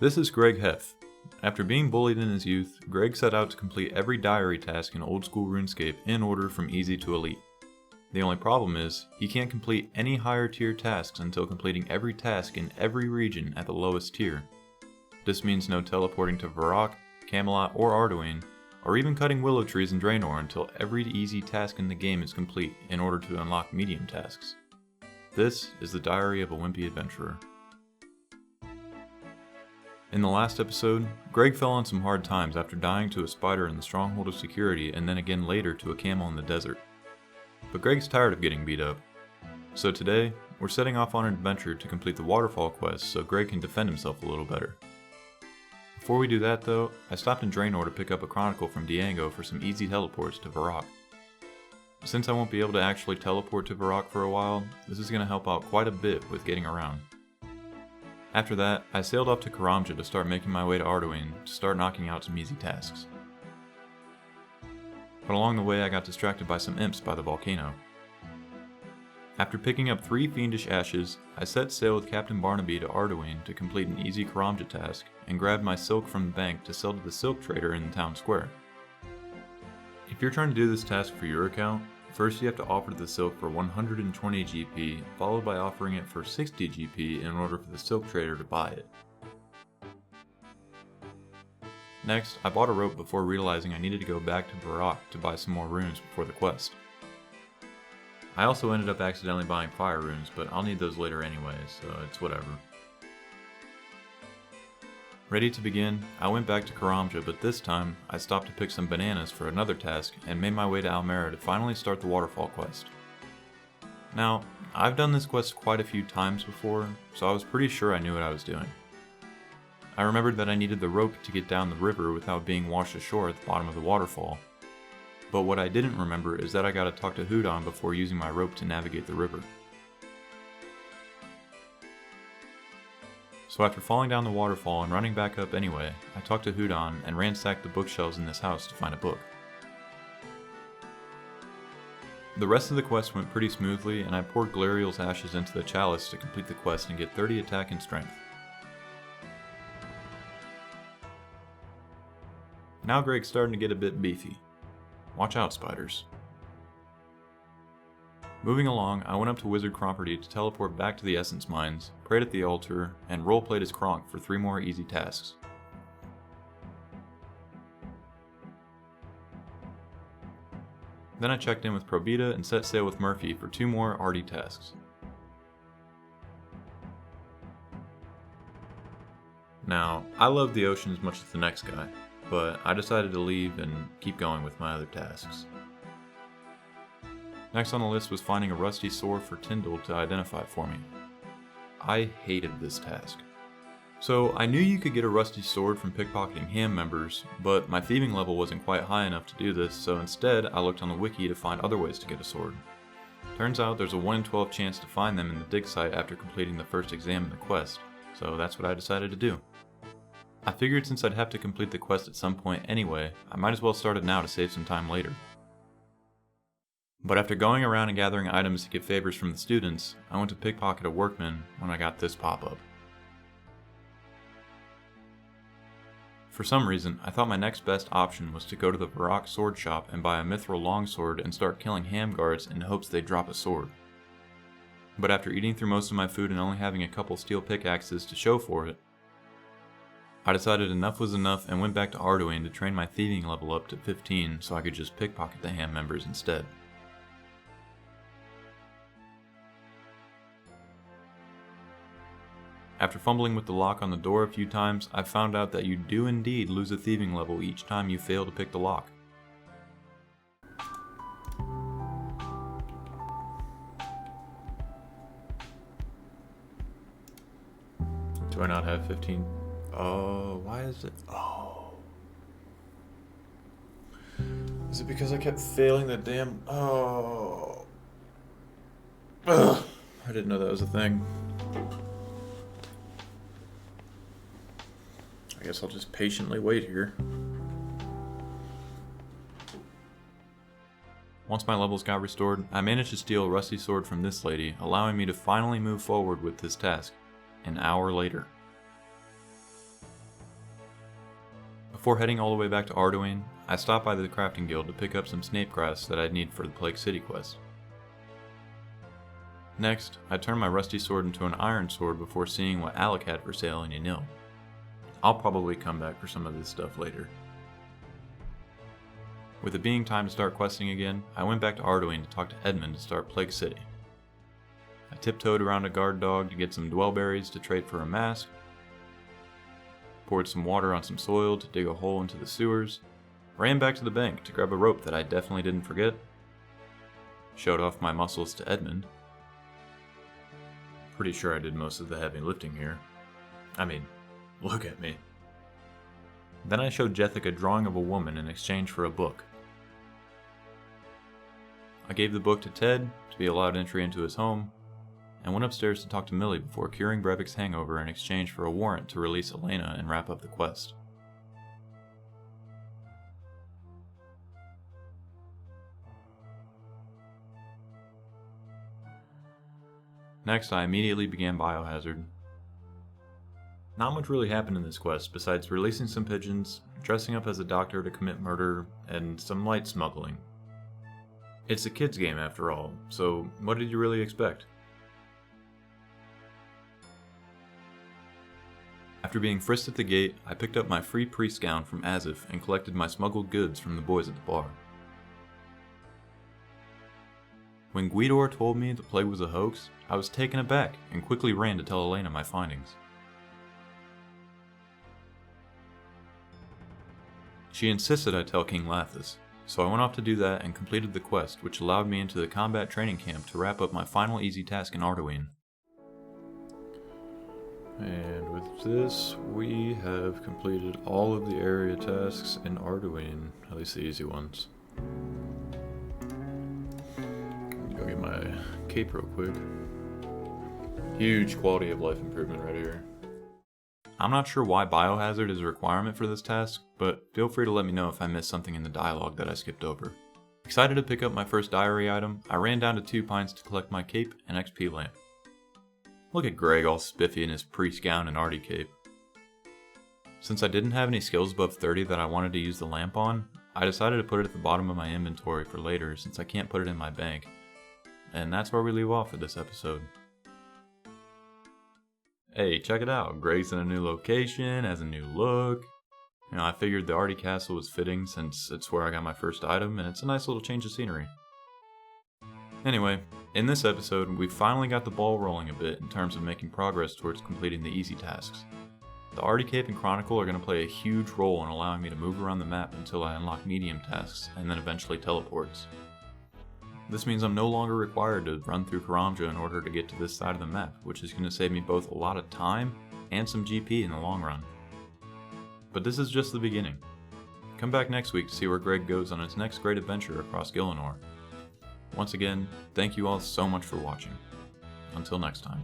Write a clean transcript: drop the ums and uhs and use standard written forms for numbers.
This is Greg Heth. After being bullied in his youth, Greg set out to complete every diary task in old school RuneScape in order from easy to elite. The only problem is, he can't complete any higher tier tasks until completing every task in every region at the lowest tier. This means no teleporting to Varrock, Camelot, or Arduin, or even cutting willow trees in Draenor until every easy task in the game is complete in order to unlock medium tasks. This is the diary of a Wimpy adventurer. In the last episode, Greg fell on some hard times after dying to a spider in the stronghold of security and then again later to a camel in the desert. But Greg's tired of getting beat up. So today, we're setting off on an adventure to complete the waterfall quest so Greg can defend himself a little better. Before we do that though, I stopped in Draenor to pick up a chronicle from Diango for some easy teleports to Varrock. Since I won't be able to actually teleport to Varrock for a while, this is going to help out quite a bit with getting around. After that, I sailed off to Karamja to start making my way to Arduin to start knocking out some easy tasks. But along the way I got distracted by some imps by the volcano. After picking up 3 fiendish ashes, I set sail with Captain Barnaby to Arduin to complete an easy Karamja task and grabbed my silk from the bank to sell to the silk trader in the town square. If you're trying to do this task for your account, first you have to offer the silk for 120 GP, followed by offering it for 60 GP in order for the silk trader to buy it. Next, I bought a rope before realizing I needed to go back to Varrock to buy some more runes before the quest. I also ended up accidentally buying fire runes, but I'll need those later anyway, so it's whatever. Ready to begin, I went back to Karamja, but this time, I stopped to pick some bananas for another task and made my way to Almera to finally start the waterfall quest. Now, I've done this quest quite a few times before, so I was pretty sure I knew what I was doing. I remembered that I needed the rope to get down the river without being washed ashore at the bottom of the waterfall. But what I didn't remember is that I gotta talk to Hudon before using my rope to navigate the river. So after falling down the waterfall and running back up anyway, I talked to Hudon and ransacked the bookshelves in this house to find a book. The rest of the quest went pretty smoothly, and I poured Glariel's ashes into the chalice to complete the quest and get 30 attack and strength. Now Greg's starting to get a bit beefy. Watch out, spiders. Moving along, I went up to Wizard Cromperty to teleport back to the Essence Mines, prayed at the altar, and roleplayed as Kronk for 3 more easy tasks. Then I checked in with Probita and set sail with Murphy for 2 more arty tasks. Now, I love the ocean as much as the next guy, but I decided to leave and keep going with my other tasks. Next on the list was finding a rusty sword for Tyndall to identify for me. I hated this task. So I knew you could get a rusty sword from pickpocketing ham members, but my thieving level wasn't quite high enough to do this, so instead I looked on the wiki to find other ways to get a sword. Turns out there's a 1 in 12 chance to find them in the dig site after completing the first exam in the quest, so that's what I decided to do. I figured since I'd have to complete the quest at some point anyway, I might as well start it now to save some time later. But after going around and gathering items to get favors from the students, I went to pickpocket a workman when I got this pop-up. For some reason, I thought my next best option was to go to the Varrock sword shop and buy a mithril longsword and start killing ham guards in hopes they'd drop a sword. But after eating through most of my food and only having a couple steel pickaxes to show for it, I decided enough was enough and went back to Arduin to train my thieving level up to 15 so I could just pickpocket the ham members instead. After fumbling with the lock on the door a few times, I found out that you do indeed lose a thieving level each time you fail to pick the lock. Do I not have 15? Oh, why is it? Oh. Is it because I kept failing the damn... Oh. Ugh. I didn't know that was a thing. I guess I'll just patiently wait here. Once my levels got restored, I managed to steal a rusty sword from this lady, allowing me to finally move forward with this task, an hour later. Before heading all the way back to Arduin, I stopped by the crafting guild to pick up some snape grass that I'd need for the Plague City quest. Next, I turned my rusty sword into an iron sword before seeing what Alec had for sale in Yanil. I'll probably come back for some of this stuff later. With it being time to start questing again, I went back to Arduin to talk to Edmund to start Plague City. I tiptoed around a guard dog to get some dwellberries to trade for a mask, poured some water on some soil to dig a hole into the sewers, ran back to the bank to grab a rope that I definitely didn't forget, showed off my muscles to Edmund. Pretty sure I did most of the heavy lifting here. I mean, look at me. Then I showed Jethic a drawing of a woman in exchange for a book. I gave the book to Ted to be allowed entry into his home, and went upstairs to talk to Millie before curing Brevik's hangover in exchange for a warrant to release Elena and wrap up the quest. Next, I immediately began Biohazard. Not much really happened in this quest besides releasing some pigeons, dressing up as a doctor to commit murder, and some light smuggling. It's a kid's game after all, so what did you really expect? After being frisked at the gate, I picked up my free priest gown from Azif and collected my smuggled goods from the boys at the bar. When Gielinor told me the plague was a hoax, I was taken aback and quickly ran to tell Elena my findings. She insisted I tell King Lathis, so I went off to do that and completed the quest, which allowed me into the combat training camp to wrap up my final easy task in Arduin. And with this, we have completed all of the area tasks in Arduin, at least the easy ones. Go get my cape real quick. Huge quality of life improvement right here. I'm not sure why biohazard is a requirement for this task, but feel free to let me know if I missed something in the dialogue that I skipped over. Excited to pick up my first diary item, I ran down to 2 Pines to collect my cape and XP lamp. Look at Greg all spiffy in his priest gown and arty cape. Since I didn't have any skills above 30 that I wanted to use the lamp on, I decided to put it at the bottom of my inventory for later since I can't put it in my bank. And that's where we leave off for this episode. Hey, check it out, Greg's in a new location, has a new look. You know, I figured the Arty Castle was fitting since it's where I got my first item and it's a nice little change of scenery. Anyway, in this episode, we finally got the ball rolling a bit in terms of making progress towards completing the easy tasks. The Arty Cape and Chronicle are going to play a huge role in allowing me to move around the map until I unlock medium tasks and then eventually teleports. This means I'm no longer required to run through Karamja in order to get to this side of the map, which is going to save me both a lot of time and some GP in the long run. But this is just the beginning. Come back next week to see where Greg goes on his next great adventure across Gielinor. Once again, thank you all so much for watching. Until next time.